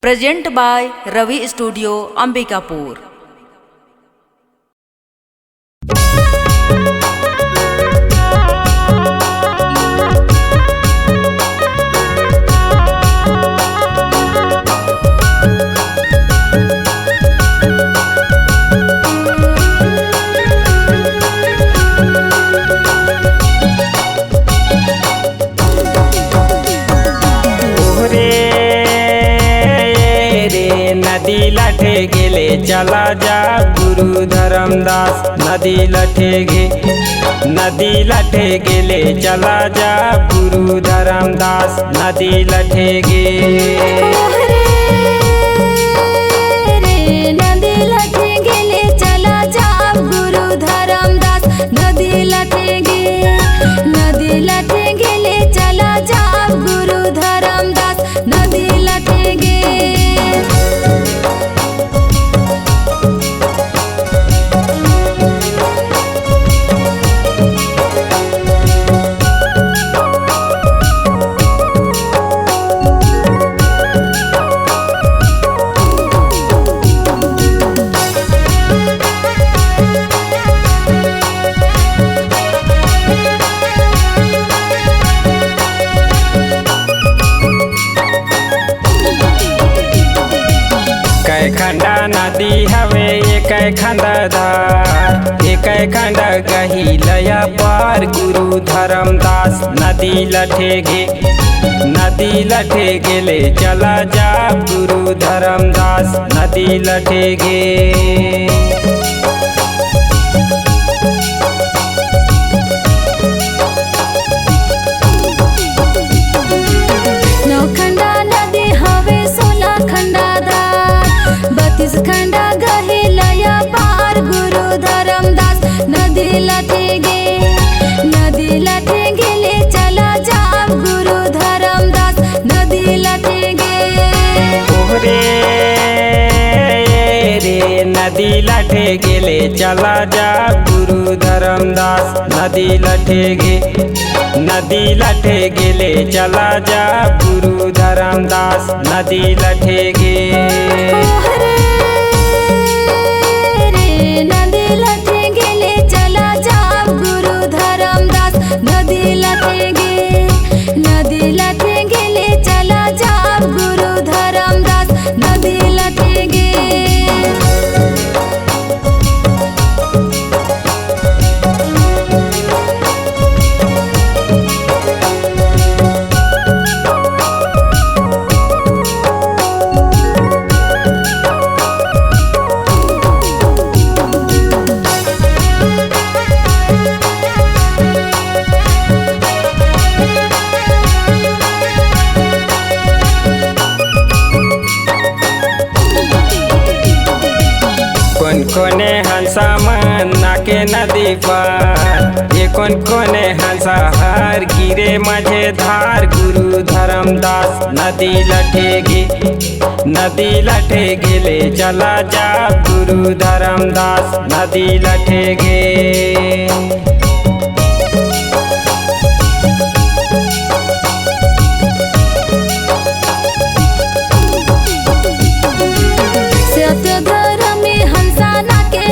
Present by Ravi studio Ambikapur. नदी लठे गेले चला जा गुरु धरमदास। नदी लठे गेले चला जा गुरु धरमदास। नदी लठे गे नदी लठे गेले चला जा गुरु धरमदास। नदी लठे गेले चला जा गुरु धरमदास। नदी लठे गे खंडा नदी हवे एक खंड धार, एक खंड गही लया पार गुरु धरमदास। नदी लठे गेले चला जा गुरु धरमदास। नदी लठे गे खंडा गही लया पार गुरु धरमदास। नदी लठे गेले चला जा गुरु धरमदास। नदी लठे गे नदी लठे गेले चला जा गुरु धरमदास। नदी लठे गेले चला जा गुरु धरमदास। नदी लठे गे नदी लठे गेले चला जा गुरु धरमदास। नदी लठे गेले चला जा गुरु धरमदास। नदी लठे गे कोने हंसा मन नाके नदी पार, ये कोने हंसा हार गिरे मझे धार गुरु धरमदास। नदी लठे गेले चला जा गुरु धरमदास। नदी लठे गे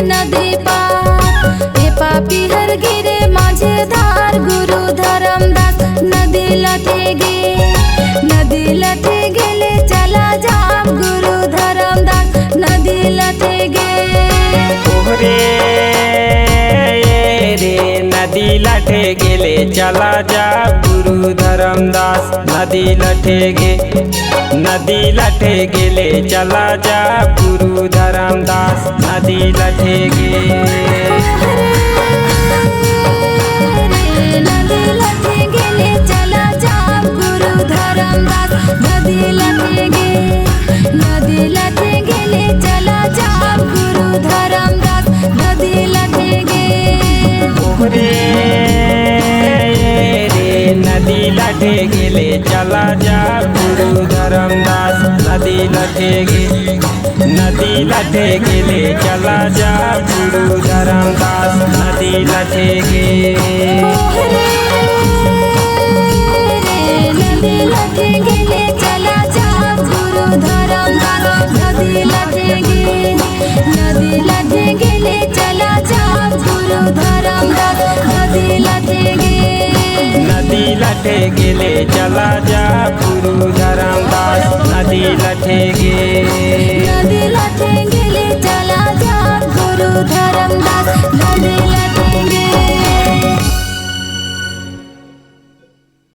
नदी पार ए पापी हर गिरे माझे धार गुरु धरमदास। नदी लठे गेले चला जा गुरु धरमदास। नदी लठे गे नदी लठे गेले चला जा गुरु धरमदास। नदी लठे गेले चला जा गुरु धरमदास। नदी लठे गे नदी लठे गेले चला जा गुरु धरमदास। नदी लठे गेले चला जा गुरु धरमदास। नदी लठे गे नदी लठे गेले चला जा गुरु धरमदास। नदी लठे गेले चला जा गुरु धरमदास। नदी लठे गे नदी लठे गेले चला जा गुरु धरमदास। लठे गेले चला जा गुरु धरमदास नदी लठे गे नदी लठे गेले चला जा गुरु धरमदास